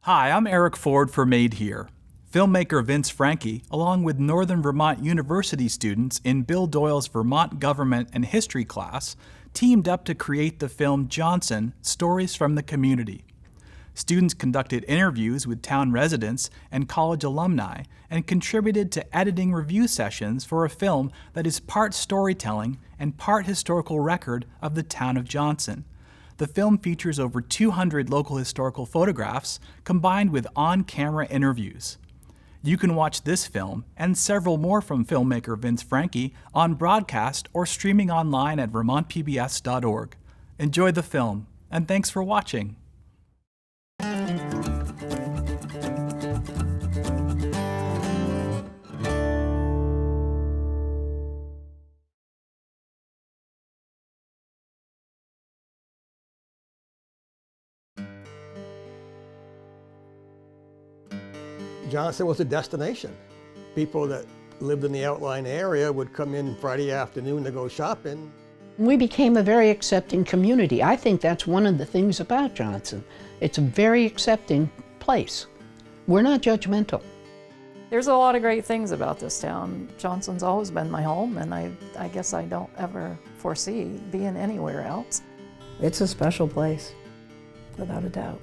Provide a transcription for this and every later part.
Hi, I'm Eric Ford for Made Here. Filmmaker Vince Franke, along with Northern Vermont University students in Bill Doyle's Vermont Government and History class, teamed up to create the film Johnson: Stories from the Community. Students conducted interviews with town residents and college alumni and contributed to editing review sessions for a film that is part storytelling and part historical record of the town of Johnson. The film features over 200 local historical photographs combined with on-camera interviews. You can watch this film and several more from filmmaker Vince Franke on broadcast or streaming online at vermontpbs.org. Enjoy the film, and thanks for watching. Johnson was a destination. People that lived in the outlying area would come in Friday afternoon to go shopping. We became a very accepting community. I think that's one of the things about Johnson. It's a very accepting place. We're not judgmental. There's a lot of great things about this town. Johnson's always been my home, and I guess I don't ever foresee being anywhere else. It's a special place, without a doubt.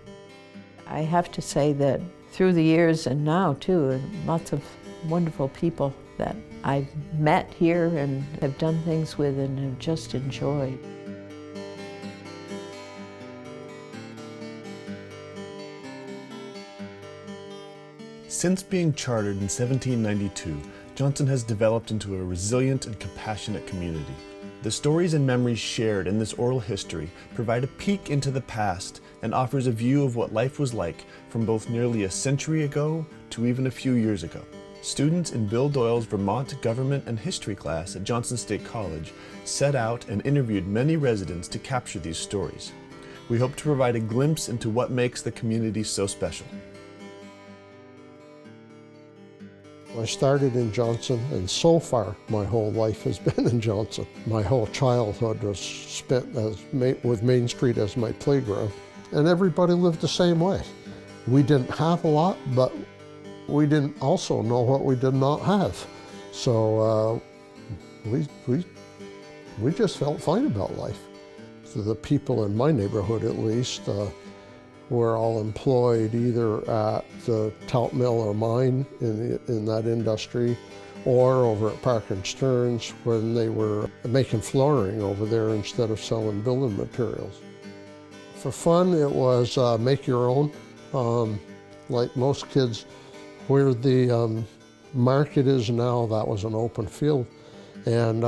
I have to say that through the years and now too, lots of wonderful people that I've met here and have done things with and have just enjoyed. Since being chartered in 1792, Johnson has developed into a resilient and compassionate community. The stories and memories shared in this oral history provide a peek into the past and offers a view of what life was like from both nearly a century ago to even a few years ago. Students in Bill Doyle's Vermont Government and History class at Johnson State College set out and interviewed many residents to capture these stories. We hope to provide a glimpse into what makes the community so special. I started in Johnson, and so far my whole life has been in Johnson. My whole childhood was spent with Main Street as my playground, and everybody lived the same way. We didn't have a lot, but we didn't also know what we did not have. So we just felt fine about life. So the people in my neighborhood, at least, were all employed either at the talc mill or mine in that industry, or over at Park and Stearns when they were making flooring over there instead of selling building materials. For fun, it was make your own. Like most kids, where the market is now, that was an open field, and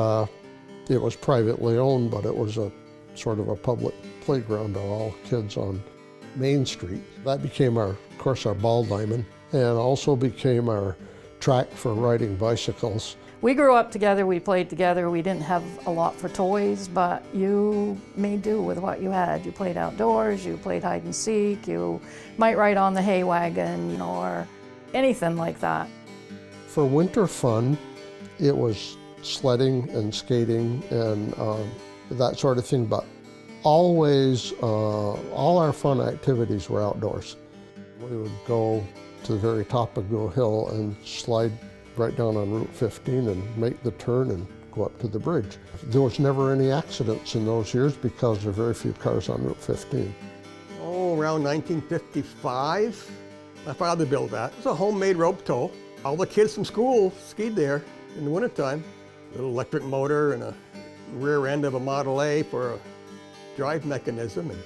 it was privately owned, but it was a sort of a public playground to all kids on Main Street. That became of course, our ball diamond, and also became our track for riding bicycles. We grew up together, we played together, we didn't have a lot for toys, but you made do with what you had. You played outdoors, you played hide and seek, you might ride on the hay wagon, or anything like that. For winter fun, it was sledding and skating and that sort of thing, but always, all our fun activities were outdoors. We would go to the very top of Go Hill and slide right down on Route 15 and make the turn and go up to the bridge. There was never any accidents in those years because there were very few cars on Route 15. Oh, around 1955, my father built that. It was a homemade rope tow. All the kids from school skied there in the wintertime. A little electric motor and a rear end of a Model A for a drive mechanism, and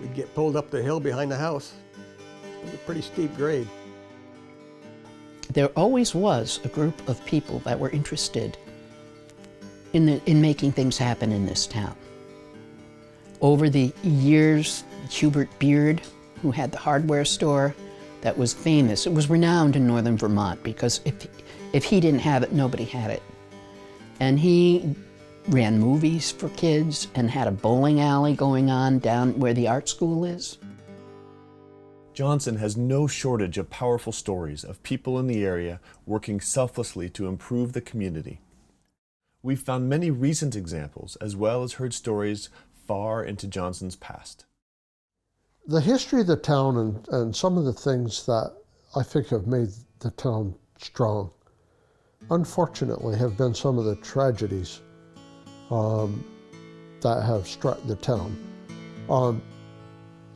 we'd get pulled up the hill behind the house. It was a pretty steep grade. There always was a group of people that were interested in making things happen in this town. Over the years, Hubert Beard, who had the hardware store that was famous, it was renowned in northern Vermont because if he didn't have it, nobody had it. And he ran movies for kids and had a bowling alley going on down where the art school is. Johnson has no shortage of powerful stories of people in the area working selflessly to improve the community. We've found many recent examples as well as heard stories far into Johnson's past. The history of the town and some of the things that I think have made the town strong, unfortunately, have been some of the tragedies that have struck the town.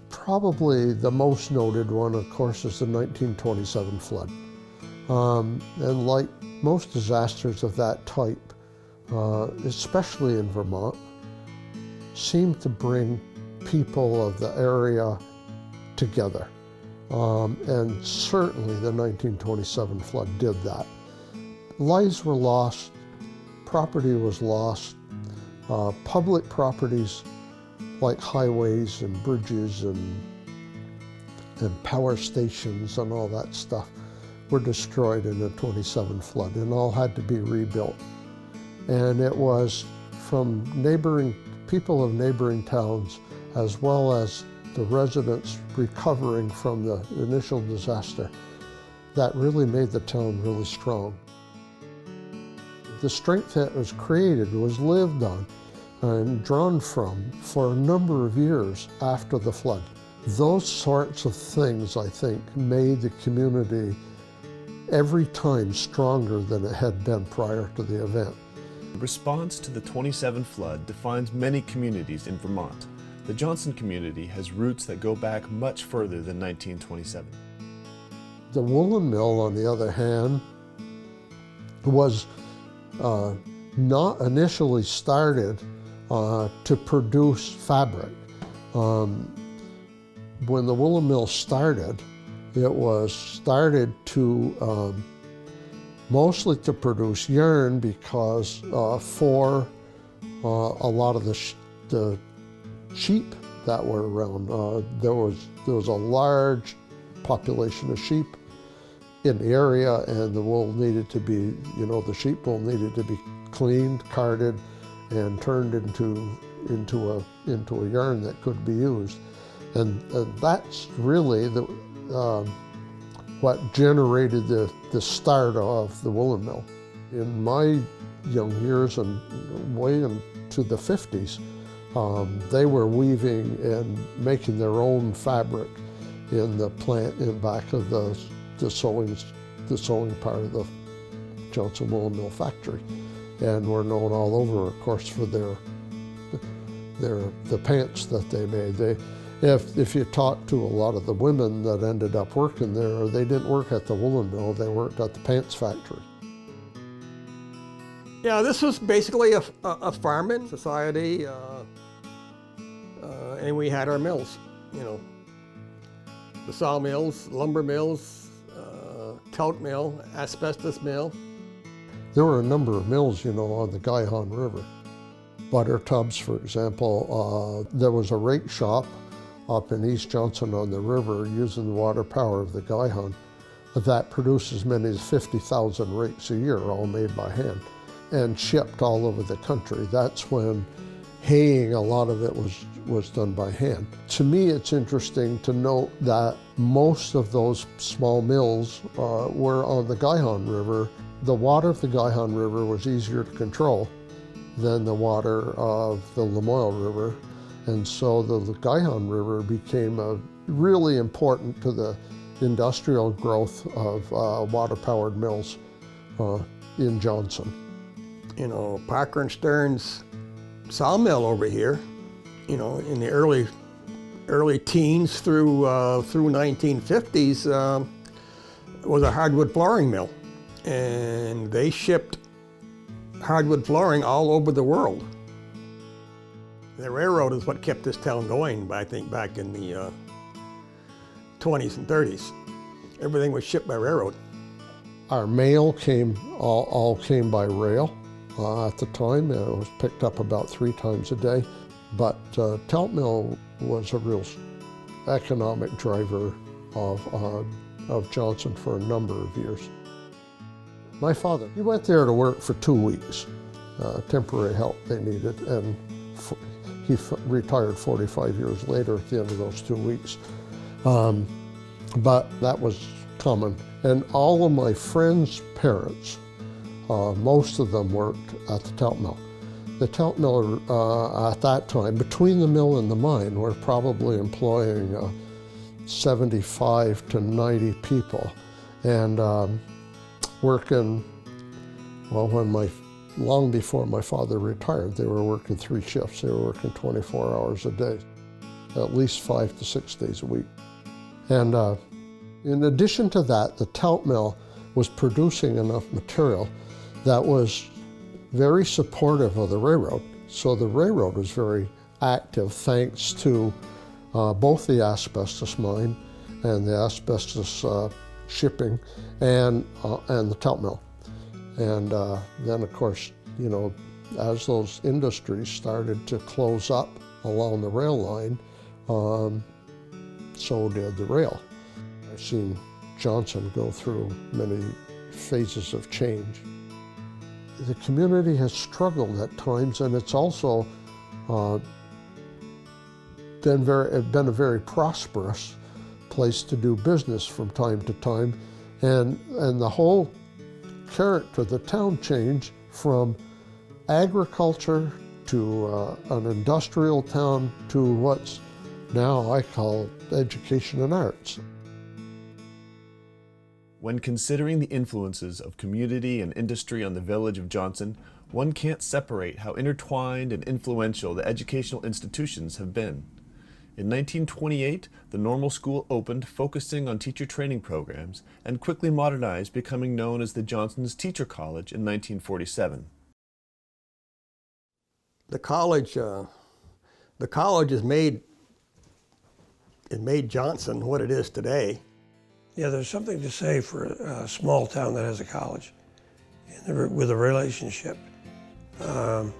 Probably the most noted one, of course, is the 1927 flood. And like most disasters of that type, especially in Vermont, seemed to bring people of the area together. And certainly the 1927 flood did that. Lives were lost, property was lost, public properties like highways and bridges and power stations and all that stuff were destroyed in the 27 flood and all had to be rebuilt. And it was from people of neighboring towns, as well as the residents recovering from the initial disaster, that really made the town really strong. The strength that was created was lived on and drawn from for a number of years after the flood. Those sorts of things, I think, made the community every time stronger than it had been prior to the event. The response to the 27 flood defines many communities in Vermont. The Johnson community has roots that go back much further than 1927. The woolen mill, on the other hand, was not initially started to produce fabric. When the woolen mill started, it was started to mostly to produce yarn because for a lot of the sheep that were around, there was a large population of sheep in the area, and the wool needed to be, the sheep wool needed to be cleaned, carded, and turned into a yarn that could be used, and that's really what generated the start of the woolen mill. In my young years and way into the 50s, they were weaving and making their own fabric in the plant in back of the sewing part of the Johnson Woolen Mill factory, and were known all over, of course, for the pants that they made. If you talk to a lot of the women that ended up working there, they didn't work at the woolen mill, they worked at the pants factory. Yeah, this was basically a farming society, and we had our mills, the sawmills, lumber mills, telt mill, asbestos mill. There were a number of mills, on the Guyhon River. Butter tubs, for example. There was a rake shop up in East Johnson on the river using the water power of the Guyhon that produced as many as 50,000 rakes a year, all made by hand, and shipped all over the country. That's when haying, a lot of it was done by hand. To me, it's interesting to note that most of those small mills were on the Guyhon River. The water of the Guyhon River was easier to control than the water of the Lamoille River. And so the Guyhon River became really important to the industrial growth of water-powered mills in Johnson. Parker and Stern's sawmill over here, in the early teens through 1950s, was a hardwood flooring mill. And they shipped hardwood flooring all over the world. The railroad is what kept this town going, I think, back in the 20s and 30s. Everything was shipped by railroad. Our mail all came by rail at the time. It was picked up about 3 times a day. But Telt Mill was a real economic driver of Johnson for a number of years. My father, he went there to work for 2 weeks, temporary help they needed, and he retired 45 years later at the end of those 2 weeks. But that was common. And all of my friends' parents, most of them worked at the Telt Mill. The talc mill at that time, between the mill and the mine, were probably employing 75 to 90 people. And working, well, long before my father retired, they were working 3 shifts. They were working 24 hours a day, at least 5 to 6 days a week. And in addition to that, the talc mill was producing enough material that was very supportive of the railroad. So the railroad was very active thanks to both the asbestos mine and the asbestos shipping and the talc mill. And then, of course, you know, as those industries started to close up along the rail line, so did the rail. I've seen Johnson go through many phases of change. The community has struggled at times, and it's also been a very prosperous place to do business from time to time, and the whole character of the town changed from agriculture to an industrial town to what's now I call education and arts. When considering the influences of community and industry on the village of Johnson, one can't separate how intertwined and influential the educational institutions have been. In 1928, the normal school opened, focusing on teacher training programs, and quickly modernized, becoming known as the Johnson's Teacher College in 1947. The college has made Johnson what it is today. Yeah, there's something to say for a small town that has a college with a relationship. And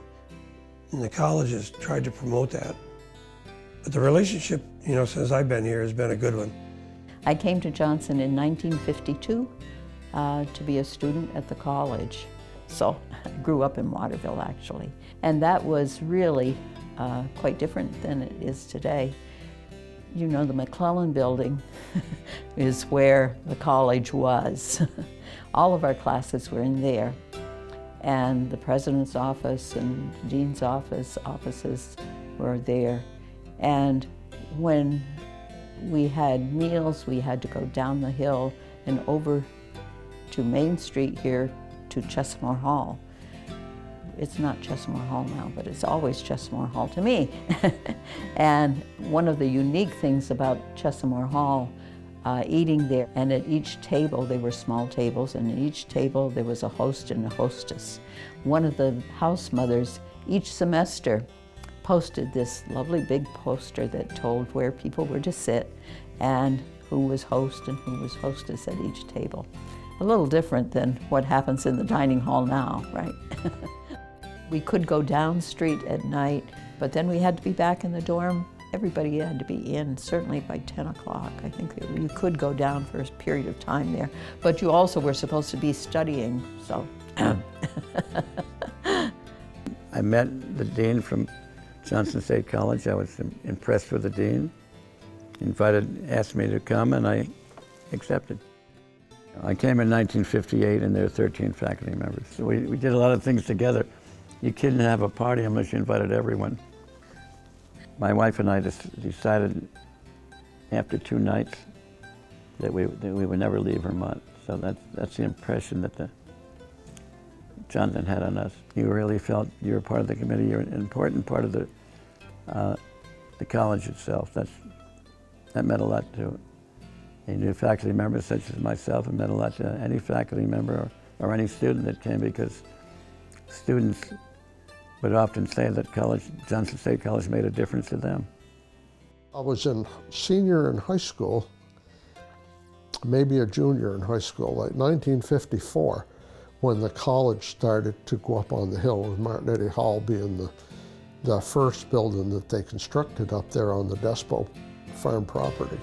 the college has tried to promote that. But the relationship, you know, since I've been here has been a good one. I came to Johnson in 1952 to be a student at the college. So I grew up in Waterville, actually. And that was really quite different than it is today. You know, the McClellan building is where the college was. All of our classes were in there. And the president's office and the dean's offices were there. And when we had meals, we had to go down the hill and over to Main Street here to Chesamore Hall. It's not Chesamore Hall now, but it's always Chesamore Hall to me. And one of the unique things about Chesamore Hall, eating there, and at each table, they were small tables, and at each table there was a host and a hostess. One of the house mothers, each semester, posted this lovely big poster that told where people were to sit and who was host and who was hostess at each table. A little different than what happens in the dining hall now, right? We could go down street at night, but then we had to be back in the dorm. Everybody had to be in, certainly by 10 o'clock. I think you could go down for a period of time there, but you also were supposed to be studying, so. I met the dean from Johnson State College. I was impressed with the dean. Asked me to come, and I accepted. I came in 1958, and there were 13 faculty members. So we did a lot of things together. You couldn't have a party unless you invited everyone. My wife and I just decided after 2 nights that we would never leave Vermont. So that's the impression that Johnson had on us. You really felt you were part of the committee. You're an important part of the college itself. That meant a lot to new faculty members such as myself. It meant a lot to any faculty member or any student that came, because students would often say that Johnson State College made a difference to them. I was a senior in high school, maybe a junior in high school, like 1954, when the college started to go up on the hill, with Martinetti Hall being the first building that they constructed up there on the Despo farm property.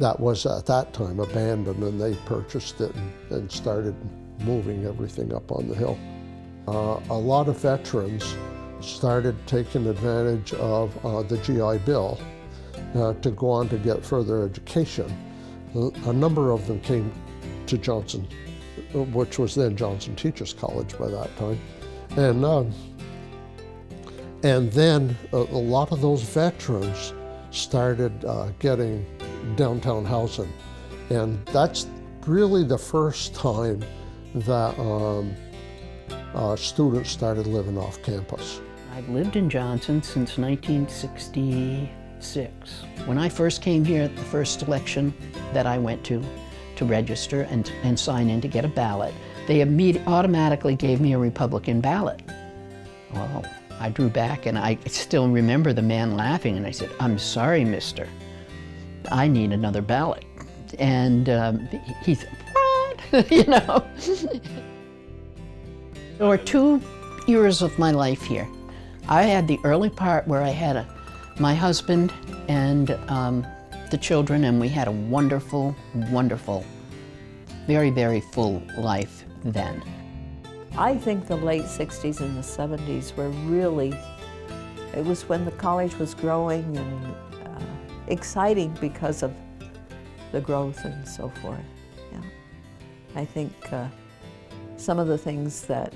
That was at that time abandoned, and they purchased it and started moving everything up on the hill. A lot of veterans started taking advantage of the GI Bill to go on to get further education. A number of them came to Johnson, which was then Johnson Teachers College by that time. And And then a lot of those veterans started getting downtown housing. And that's really the first time that students started living off campus. I've lived in Johnson since 1966. When I first came here at the first election that I went to register and sign in to get a ballot, they automatically gave me a Republican ballot. Well, I drew back and I still remember the man laughing, and I said, "I'm sorry, mister, I need another ballot." And he said, "What?" You know. There were 2 years of my life here. I had the early part where I had my husband and the children, and we had a wonderful, wonderful, very, very full life then. I think the late 60s and the 70s were really, it was when the college was growing and exciting because of the growth and so forth. Yeah. I think some of the things that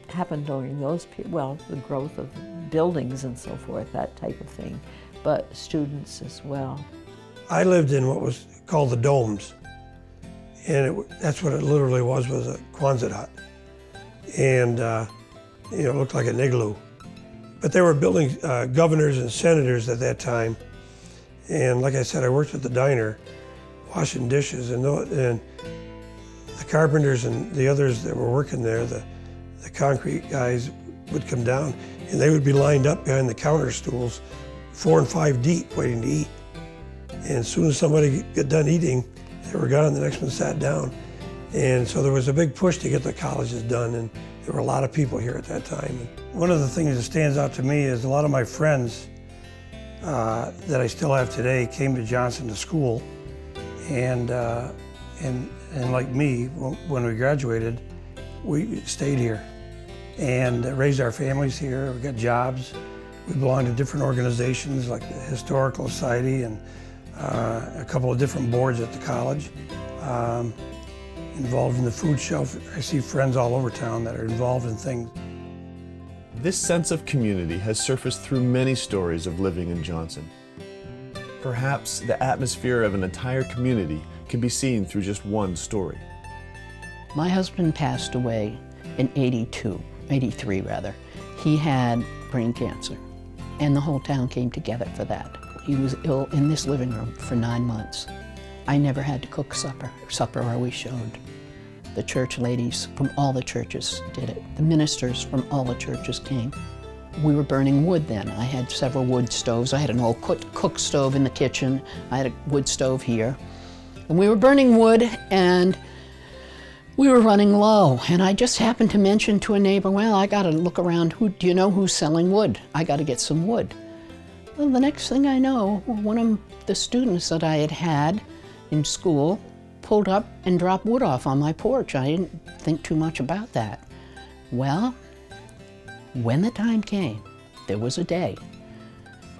happened during those periods, well, the growth of buildings and so forth, that type of thing, but students as well. I lived in what was called the domes, and that's what it literally was a Quonset hut. And you know, it looked like an igloo. But they were building governors and senators at that time. And like I said, I worked at the diner, washing dishes, and the carpenters and the others that were working there, the concrete guys would come down, and they would be lined up behind the counter stools, 4 and 5 deep, waiting to eat. And as soon as somebody got done eating, they were gone, the next one sat down. And so there was a big push to get the colleges done, and there were a lot of people here at that time. And one of the things that stands out to me is a lot of my friends that I still have today came to Johnson to school, and like me, when we graduated, we stayed here and raised our families here. We got jobs. We belonged to different organizations like the Historical Society and a couple of different boards at the college. Involved in the food shelf. I see friends all over town that are involved in things. This sense of community has surfaced through many stories of living in Johnson. Perhaps the atmosphere of an entire community can be seen through just one story. My husband passed away in 83 rather. He had brain cancer, and the whole town came together for that. He was ill in this living room for 9 months. I never had to cook supper. Supper always showed. The church ladies from all the churches did it. The ministers from all the churches came. We were burning wood then. I had several wood stoves. I had an old cook stove in the kitchen. I had a wood stove here. And we were burning wood, and we were running low. And I just happened to mention to a neighbor, well, I gotta look around. Do you know who's selling wood? I gotta get some wood. Well, the next thing I know, one of the students that I had in school pulled up and dropped wood off on my porch. I didn't think too much about that. Well, when the time came, there was a day.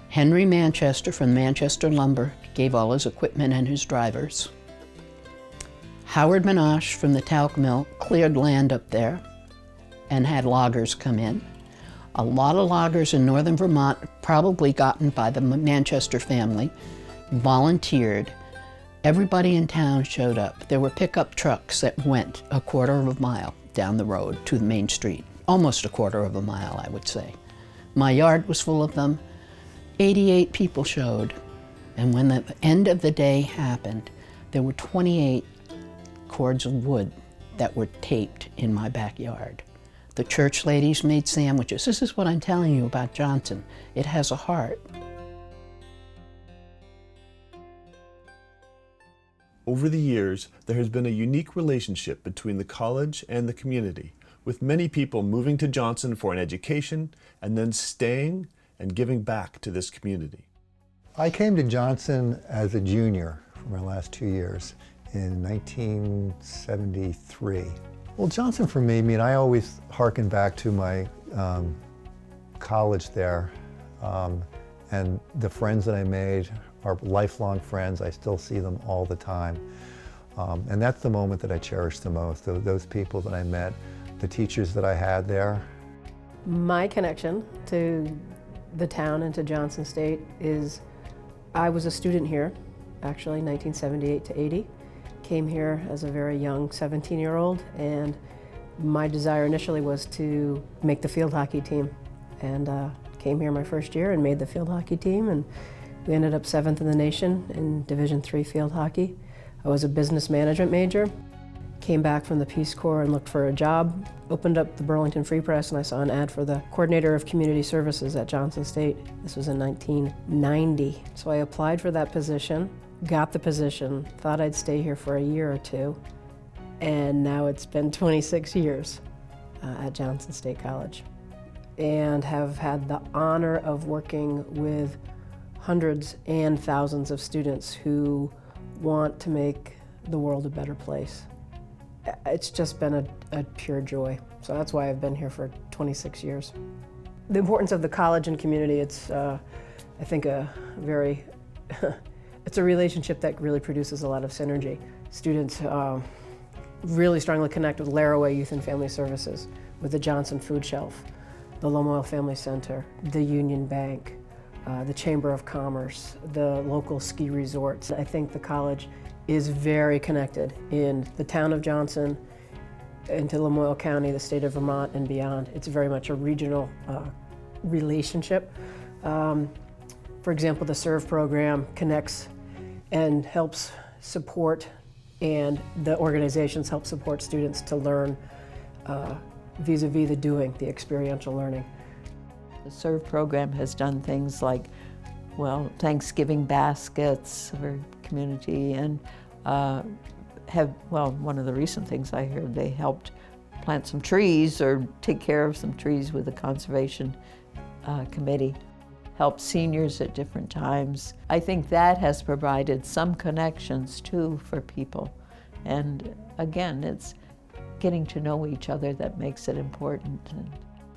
Henry Manchester from Manchester Lumber gave all his equipment and his drivers. Howard Minash from the talc mill cleared land up there and had loggers come in. A lot of loggers in northern Vermont, probably gotten by the Manchester family, volunteered. Everybody in town showed up. There were pickup trucks that went a quarter of a mile down the road to the main street. Almost a quarter of a mile, I would say. My yard was full of them. 88 people showed. And when the end of the day happened, there were 28 cords of wood that were taped in my backyard. The church ladies made sandwiches. This is what I'm telling you about Johnson. It has a heart. Over the years, there has been a unique relationship between the college and the community, with many people moving to Johnson for an education and then staying and giving back to this community. I came to Johnson as a junior for my last 2 years in 1973. Well, Johnson for me, I always hearken back to my college there, and the friends that I made are lifelong friends. I still see them all the time. And that's the moment that I cherish the most, those people that I met, the teachers that I had there. My connection to the town and to Johnson State is I was a student here, actually, 1978 to 80. Came here as a very young 17-year-old, and my desire initially was to make the field hockey team. And came here my first year and made the field hockey team, and we ended up 7th in the nation in Division III field hockey. I was a business management major. Came back from the Peace Corps and looked for a job. Opened up the Burlington Free Press and I saw an ad for the coordinator of community services at Johnson State. This was in 1990. So I applied for that position, got the position, thought I'd stay here for a year or two, and now it's been 26 years at Johnson State College. And have had the honor of working with hundreds and thousands of students who want to make the world a better place. It's just been a pure joy. So that's why I've been here for 26 years. The importance of the college and community, it's, I think, it's a relationship that really produces a lot of synergy. Students really strongly connect with Laraway Youth and Family Services, with the Johnson Food Shelf, the Lomoil Family Center, the Union Bank, the Chamber of Commerce, the local ski resorts. I think the college is very connected in the town of Johnson, into Lamoille County, the state of Vermont, and beyond. It's very much a regional relationship. For example, the SERVE program connects and helps support, and the organizations help support students to learn vis-a-vis the doing, the experiential learning. The SERVE program has done things like, well, Thanksgiving baskets for community, and one of the recent things I heard, they helped plant some trees or take care of some trees with the conservation committee, help seniors at different times. I think that has provided some connections too for people. And again, it's getting to know each other that makes it important.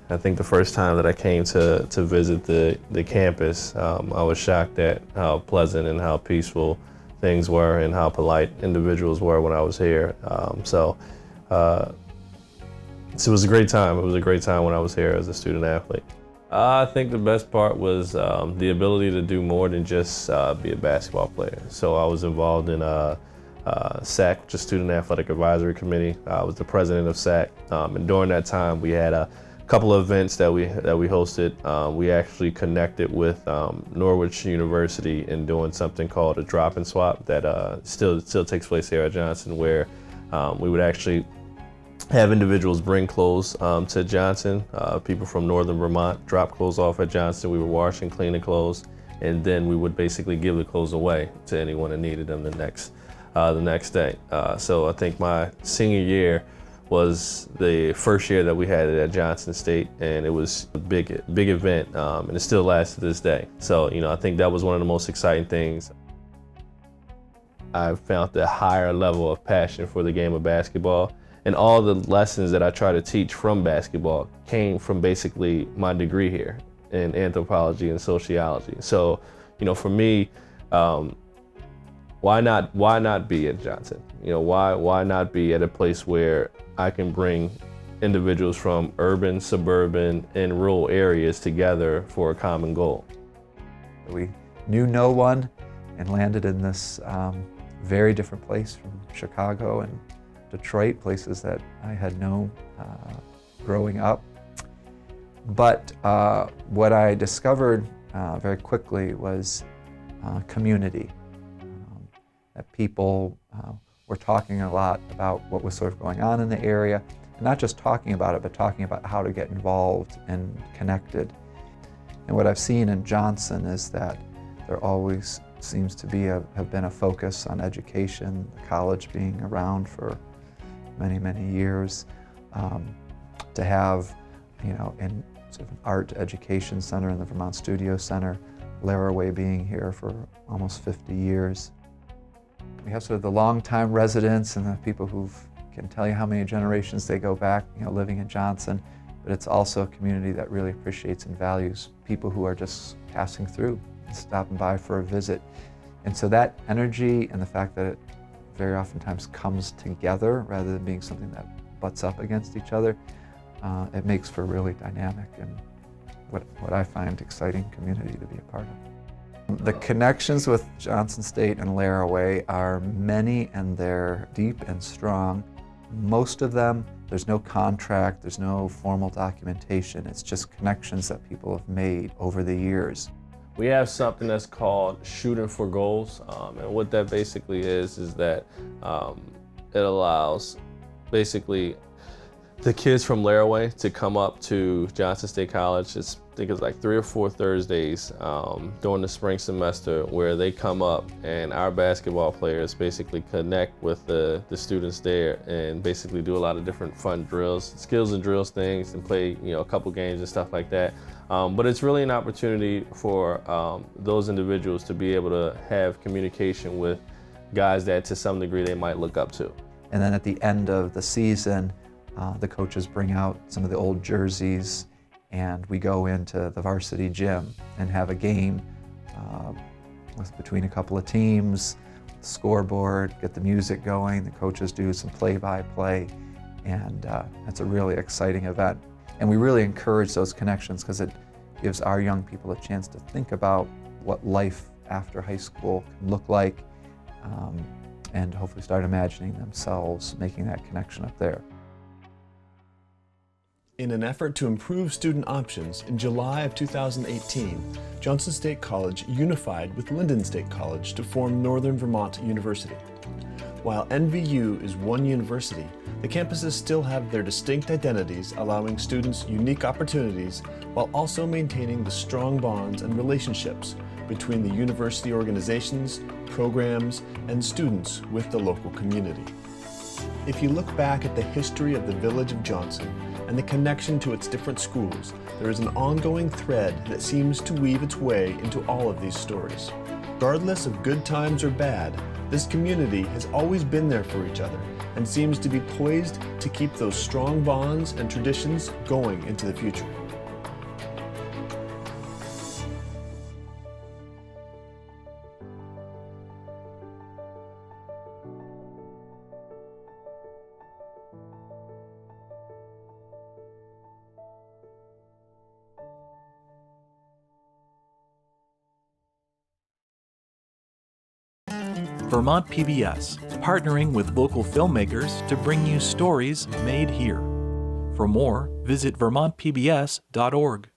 I think the first time that I came to visit the campus, I was shocked at how pleasant and how peaceful things were and how polite individuals were when I was here. So it was a great time. It was a great time when I was here as a student athlete. I think the best part was the ability to do more than just be a basketball player. So I was involved in SAC, which is Student Athletic Advisory Committee. I was the president of SAC, and during that time we had a couple of events that we hosted. We actually connected with Norwich University in doing something called a drop and swap that still takes place here at Johnson, where we would actually have individuals bring clothes to Johnson. People from northern Vermont drop clothes off at Johnson. We would wash and clean the clothes, and then we would basically give the clothes away to anyone that needed them the next day. So I think my senior year was the first year that we had it at Johnson State, and it was a big event, and it still lasts to this day. So, I think that was one of the most exciting things. I found a higher level of passion for the game of basketball, and all the lessons that I try to teach from basketball came from basically my degree here in anthropology and sociology. So, for me, why not be at Johnson? Why not be at a place where I can bring individuals from urban, suburban, and rural areas together for a common goal? We knew no one and landed in this very different place from Chicago and Detroit, places that I had known growing up. But what I discovered very quickly was community. That people were talking a lot about what was sort of going on in the area, and not just talking about it, but talking about how to get involved and connected. And what I've seen in Johnson is that there always seems to be have been a focus on education, the college being around for many, many years, to have, in sort of an art education center in the Vermont Studio Center, Laraway being here for almost 50 years. We have sort of the long-time residents and the people who can tell you how many generations they go back, living in Johnson, but it's also a community that really appreciates and values people who are just passing through and stopping by for a visit. And so that energy and the fact that it very oftentimes comes together rather than being something that butts up against each other it makes for a really dynamic and what I find exciting community to be a part of. The connections with Johnson State and Laraway are many, and they're deep and strong. Most of them, there's no contract, there's no formal documentation. It's just connections that people have made over the years. We have something that's called Shooting for Goals, and what that basically is that it allows basically the kids from Laraway to come up to Johnson State College. I think it's like 3 or 4 Thursdays during the spring semester where they come up and our basketball players basically connect with the students there and basically do a lot of different fun drills, skills and drills things, and play a couple games and stuff like that. But it's really an opportunity for those individuals to be able to have communication with guys that to some degree they might look up to. And then at the end of the season, the coaches bring out some of the old jerseys, and we go into the varsity gym and have a game between a couple of teams, scoreboard, get the music going, the coaches do some play-by-play, and it's a really exciting event. And we really encourage those connections because it gives our young people a chance to think about what life after high school can look like, and hopefully start imagining themselves making that connection up there. In an effort to improve student options, in July of 2018, Johnson State College unified with Lyndon State College to form Northern Vermont University. While NVU is one university, the campuses still have their distinct identities, allowing students unique opportunities while also maintaining the strong bonds and relationships between the university organizations, programs, and students with the local community. If you look back at the history of the village of Johnson and the connection to its different schools, there is an ongoing thread that seems to weave its way into all of these stories. Regardless of good times or bad, this community has always been there for each other and seems to be poised to keep those strong bonds and traditions going into the future. Vermont PBS, partnering with local filmmakers to bring you stories made here. For more, visit vermontpbs.org.